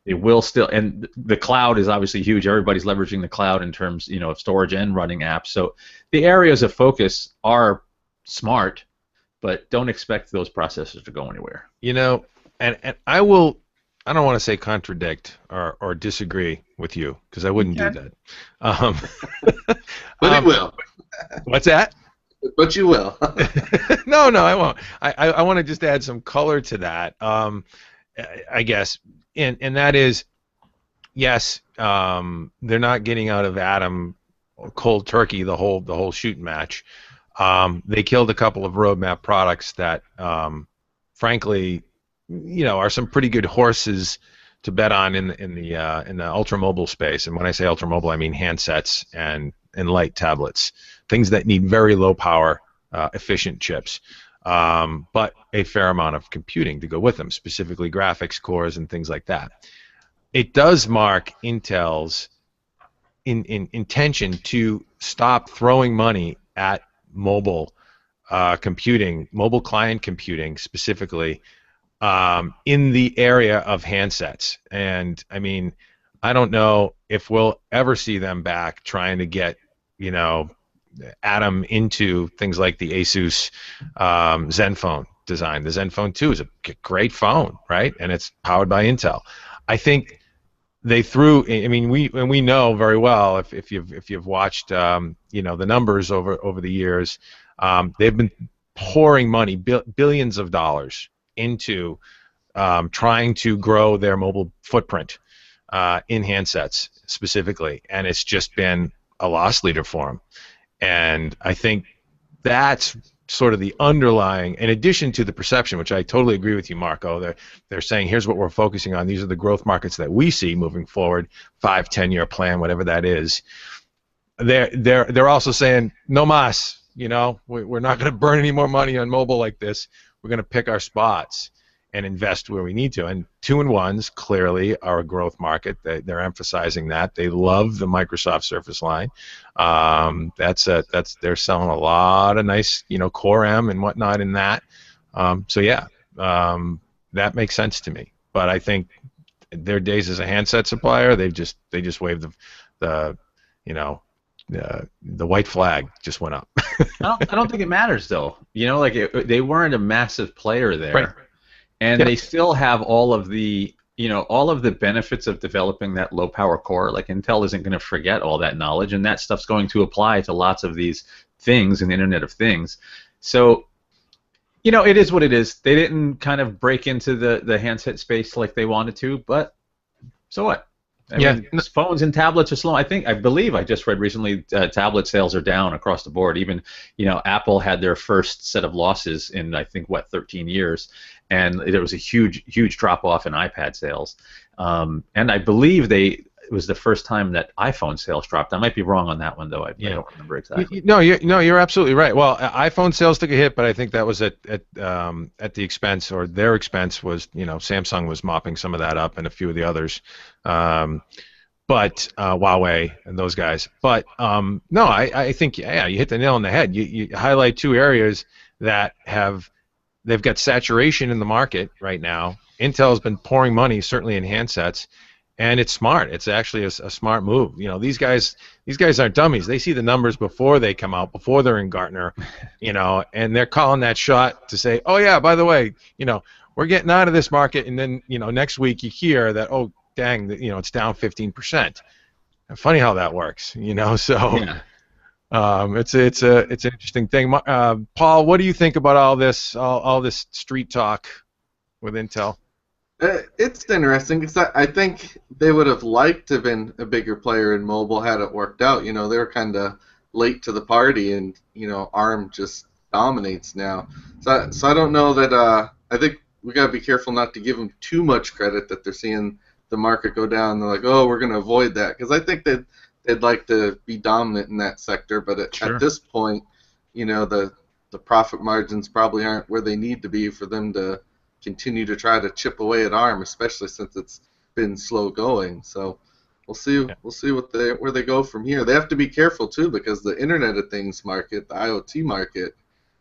It will still, and the cloud is obviously huge. Everybody's leveraging the cloud in terms of storage and running apps. So the areas of focus are smart, but don't expect those processors to go anywhere. And I will. I don't want to say contradict or disagree with you because I wouldn't do that. But you will. What's that? But you will. No, I won't. I want to just add some color to that. I guess, and that is, yes, they're not getting out of Atom cold turkey the whole shooting match. They killed a couple of roadmap products that, frankly, are some pretty good horses to bet on in the ultra mobile space. And when I say ultra mobile, I mean handsets and light tablets, things that need very low power, efficient chips, but a fair amount of computing to go with them, specifically graphics cores and things like that. It does mark Intel's intention to stop throwing money at mobile computing, mobile client computing specifically, in the area of handsets. And I mean, I don't know if we'll ever see them back trying to get, Atom into things like the Asus Zenfone design. The Zenfone 2 is a great phone, right? And it's powered by Intel. I think they threw. I mean, we know very well if you've watched the numbers over the years, they've been pouring money, billions of dollars into trying to grow their mobile footprint in handsets specifically, and it's just been a loss leader for them. And I think that's sort of the underlying, in addition to the perception, which I totally agree with you, Marco. They're saying, here's what we're focusing on. These are the growth markets that we see moving forward, 5-10 year plan, whatever that is. They're also saying, no mas, we're not going to burn any more money on mobile like this. We're going to pick our spots and invest where we need to. And 2-in-1s clearly are a growth market. They're emphasizing that. They love the Microsoft Surface line. They're selling a lot of nice, Core M and whatnot in that. That makes sense to me. But I think their days as a handset supplier, they just waved the white flag just went up. I don't think it matters though. They weren't a massive player there. Right. And they still have all of the benefits of developing that low power core. Like Intel isn't going to forget all that knowledge, and that stuff's going to apply to lots of these things in the Internet of Things. So, it is what it is. They didn't kind of break into the handset space like they wanted to, but so what? I mean, phones and tablets are slow. I believe I just read recently tablet sales are down across the board. Even, Apple had their first set of losses in, 13 years, and there was a huge drop off in iPad sales. And I believe it was the first time that iPhone sales dropped. I might be wrong on that one though. I don't remember exactly. You're absolutely right. Well, iPhone sales took a hit, but I think that was at the expense, or their expense was, Samsung was mopping some of that up, and a few of the others, but Huawei and those guys. But no, I think you hit the nail on the head. You highlight two areas that they've got saturation in the market right now. Intel's been pouring money, certainly in handsets. And it's smart. It's actually a smart move. These guys aren't dummies. They see the numbers before they come out, before they're in Gartner, and they're calling that shot to say, oh yeah, by the way, we're getting out of this market, and then next week you hear that, oh dang, it's down 15%. Funny how that works, So Yeah. it's an interesting thing. Paul, what do you think about all this street talk with Intel? It's interesting because I think they would have liked to have been a bigger player in mobile had it worked out. They were kind of late to the party, and ARM just dominates now. So I don't know that. I think we gotta be careful not to give them too much credit that they're seeing the market go down. They're like, oh, we're gonna avoid that, because I think that they'd like to be dominant in that sector. But at this point, the profit margins probably aren't where they need to be for them to continue to try to chip away at ARM, especially since it's been slow going. So we'll see. Yeah. We'll see where they go from here. They have to be careful too, because the Internet of Things market, the IoT market,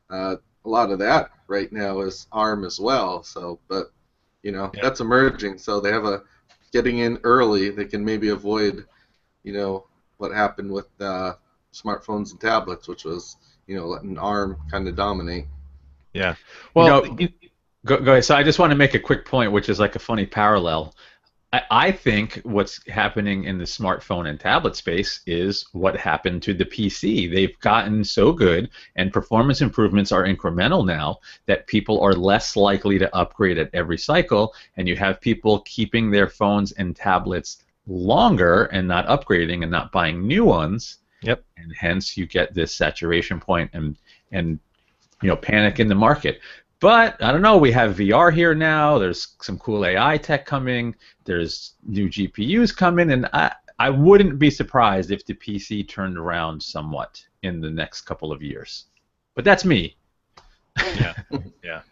a lot of that right now is ARM as well. So, but that's emerging. So they have getting in early. They can maybe avoid, what happened with smartphones and tablets, which was letting ARM kind of dominate. Yeah. Well. Go ahead. So I just want to make a quick point, which is like a funny parallel. I think what's happening in the smartphone and tablet space is what happened to the PC. They've gotten so good, and performance improvements are incremental now, that people are less likely to upgrade at every cycle, and you have people keeping their phones and tablets longer and not upgrading and not buying new ones. Yep. And hence you get this saturation point and panic in the market. But I don't know. We have VR here now. There's some cool AI tech coming. There's new GPUs coming, and I wouldn't be surprised if the PC turned around somewhat in the next couple of years. But that's me. Yeah, yeah.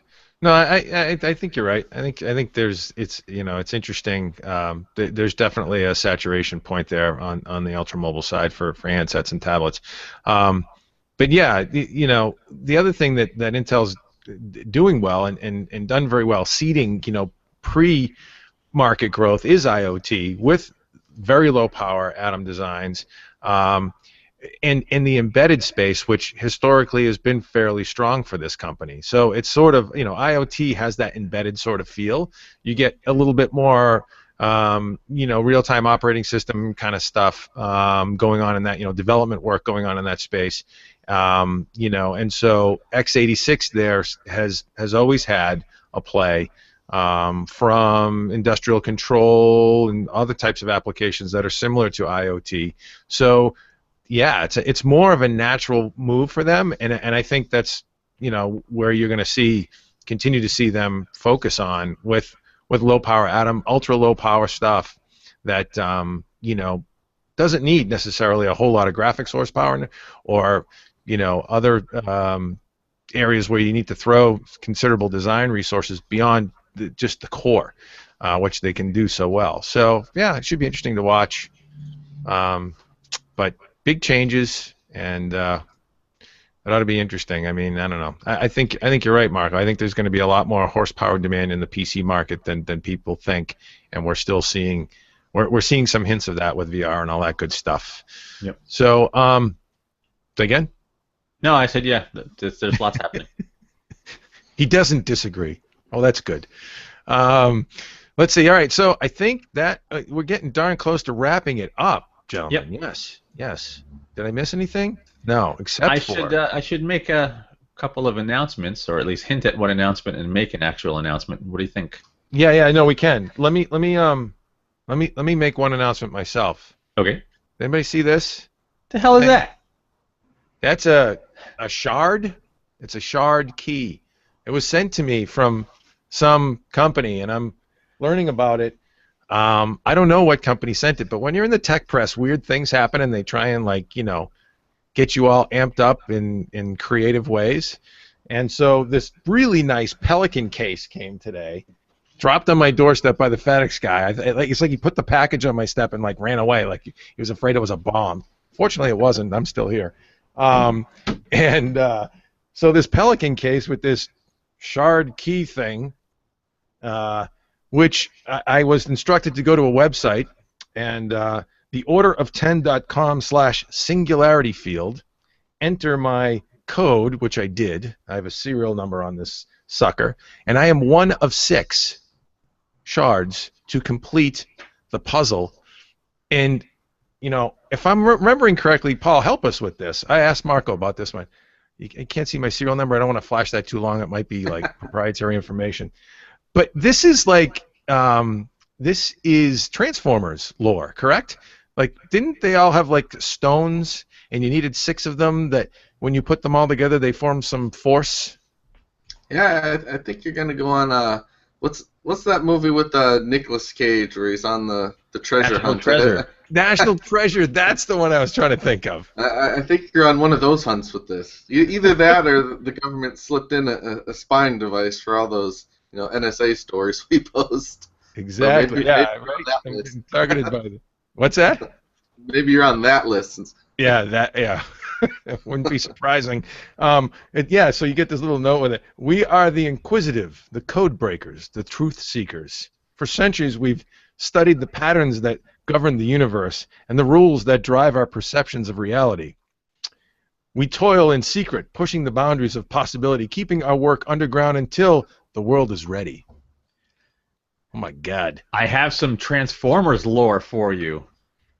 No, I think you're right. I think it's interesting. There's definitely a saturation point there on the ultra mobile side for handsets and tablets. But yeah, the other thing that Intel's doing well and done very well, seeding pre-market growth is IoT with very low power atom designs. And in the embedded space, which historically has been fairly strong for this company. So it's sort of, IoT has that embedded sort of feel. You get a little bit more, real-time operating system kind of stuff going on in that, development work going on in that space. And so x86 there has always had a play from industrial control and other types of applications that are similar to IoT. So yeah, it's more of a natural move for them, and I think that's where you're going to continue to see them focus on with low power atom, ultra low power stuff that doesn't need necessarily a whole lot of graphics horsepower or other areas where you need to throw considerable design resources beyond just the core, which they can do so well. So yeah, it should be interesting to watch, but big changes, and it ought to be interesting. I mean, I don't know. I think you're right, Mark. I think there's going to be a lot more horsepower demand in the PC market than people think, and we're still seeing some hints of that with VR and all that good stuff. Yep. So, again? No, I said yeah. There's lots happening. He doesn't disagree. Oh, that's good. Let's see. All right. So I think that we're getting darn close to wrapping it up, gentlemen. Yep. Yes. Did I miss anything? No, except I should make a couple of announcements, or at least hint at one announcement and make an actual announcement. What do you think? Yeah. No, we can. Let me make one announcement myself. Okay. Anybody see this? The hell is that? That's a shard. It's a shard key. It was sent to me from some company, and I'm learning about it. I don't know what company sent it, but when you're in the tech press, weird things happen, and they try and get you all amped up in creative ways. And so this really nice Pelican case came today, dropped on my doorstep by the FedEx guy. It's like he put the package on my step and ran away, like he was afraid it was a bomb. Fortunately, it wasn't. I'm still here. So this Pelican case with this shard key thing, which I was instructed to go to a website, and the orderof10.com/singularity field, enter my code, which I did. I have a serial number on this sucker, and I am one of 6 shards to complete the puzzle. And, if I'm remembering correctly, Paul, help us with this. I asked Marco about this one. You can't see my serial number. I don't want to flash that too long. It might be proprietary information. But this is this is Transformers lore, correct? Didn't they all have stones, and you needed 6 of them that when you put them all together they formed some force? Yeah, I think you're gonna go on. What's that movie with Nicolas Cage where he's on the treasure hunt? National Treasure. That's the one I was trying to think of. I think you're on one of those hunts with this. Either that or the government slipped in a spying device for all those NSA stories we post. Exactly. So right. Targeted by the. What's that? Maybe you're on that list. Yeah. It wouldn't be surprising. So you get this little note with it. We are the inquisitive, the code breakers, the truth seekers. For centuries, we've studied the patterns that govern the universe and the rules that drive our perceptions of reality. We toil in secret, pushing the boundaries of possibility, keeping our work underground until the world is ready. Oh my God. I have some Transformers lore for you.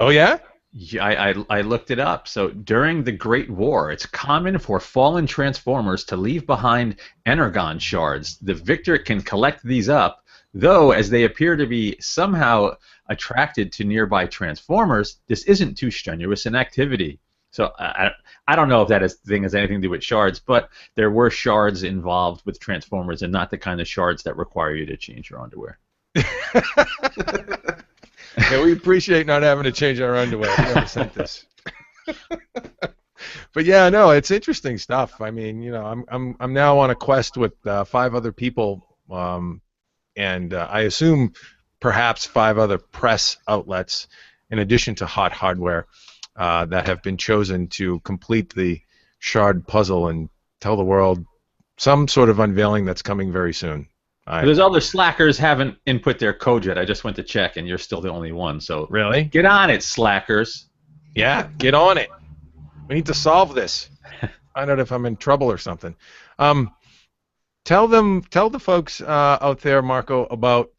Oh yeah? Yeah, I looked it up. So during the Great War, it's common for fallen Transformers to leave behind energon shards. The victor can collect these up, though as they appear to be somehow attracted to nearby Transformers, this isn't too strenuous an activity. So I don't know if that thing has anything to do with shards, but there were shards involved with Transformers, and not the kind of shards that require you to change your underwear. Yeah, we appreciate not having to change our underwear. Whoever sent this. But yeah, no, it's interesting stuff. I mean, you know, I'm now on a quest with 5 other people, and I assume perhaps 5 other press outlets, in addition to Hot Hardware, that have been chosen to complete the shard puzzle and tell the world some sort of unveiling that's coming very soon. Those other slackers haven't input their code yet. I just went to check, and you're still the only one. So really, get on it, slackers. Yeah, get on it. We need to solve this. Find out if I'm in trouble or something. Tell the folks out there, Marco, about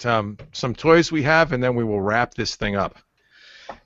some toys we have, and then we will wrap this thing up.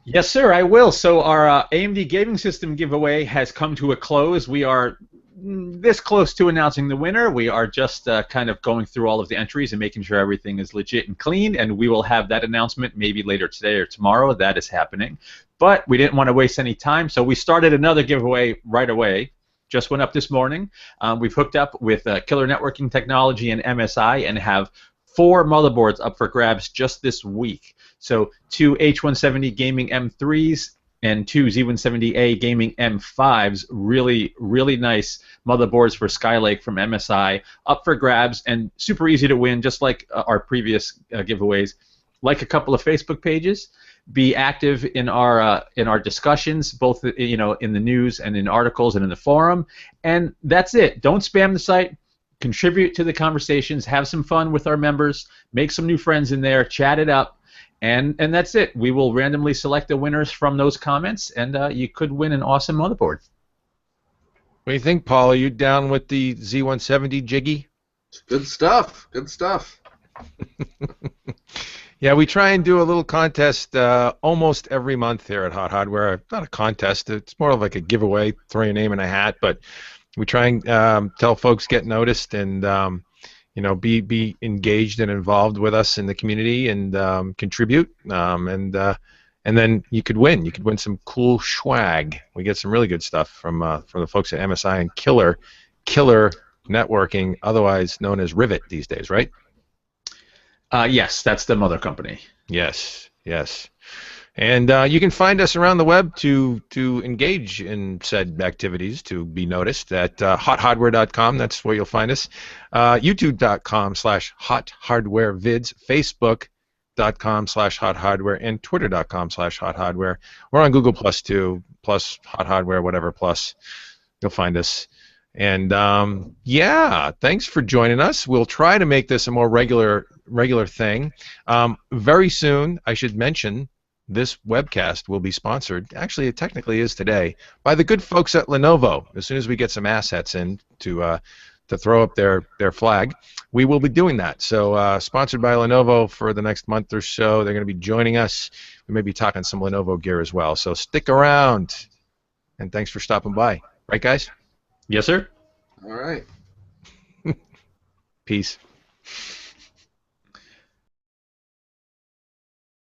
Yes, sir, I will. So our AMD gaming system giveaway has come to a close. We are this close to announcing the winner. We are just kind of going through all of the entries and making sure everything is legit and clean, and we will have that announcement maybe later today or tomorrow. That is happening. But we didn't want to waste any time, so we started another giveaway right away. Just went up this morning. We've hooked up with Killer Networking Technology and MSI and have 4 motherboards up for grabs just this week. So 2 H170 Gaming M3s and 2 Z170A Gaming M5s, really, really nice motherboards for Skylake from MSI, up for grabs and super easy to win, just like our previous giveaways. Like a couple of Facebook pages, be active in our discussions, both in the news and in articles and in the forum, and that's it. Don't spam the site. Contribute to the conversations. Have some fun with our members. Make some new friends in there. Chat it up. And that's it. We will randomly select the winners from those comments, and you could win an awesome motherboard. What do you think, Paul? Are you down with the Z170 Jiggy? Good stuff. Good stuff. Yeah, we try and do a little contest almost every month here at Hot Hardware. Not a contest. It's more of like a giveaway. Throw your name in a hat. But we try and tell folks get noticed and be engaged and involved with us in the community and contribute. And then you could win. You could win some cool swag. We get some really good stuff from the folks at MSI and Killer Networking, otherwise known as Rivet these days, right? Yes, that's the mother company. Yes. And you can find us around the web to engage in said activities, to be noticed at hothardware.com. That's where you'll find us. YouTube.com/hothardwarevids, Facebook.com/hothardware, and Twitter.com/hothardware. We're on Google Plus too, plus Hot Hardware, whatever plus. You'll find us. And yeah, thanks for joining us. We'll try to make this a more regular thing. Very soon, I should mention, this webcast will be sponsored, actually it technically is today, by the good folks at Lenovo. As soon as we get some assets in to throw up their flag, we will be doing that. So sponsored by Lenovo for the next month or so. They're going to be joining us. We may be talking some Lenovo gear as well. So stick around, and thanks for stopping by. Right, guys? Yes, sir. All right. Peace.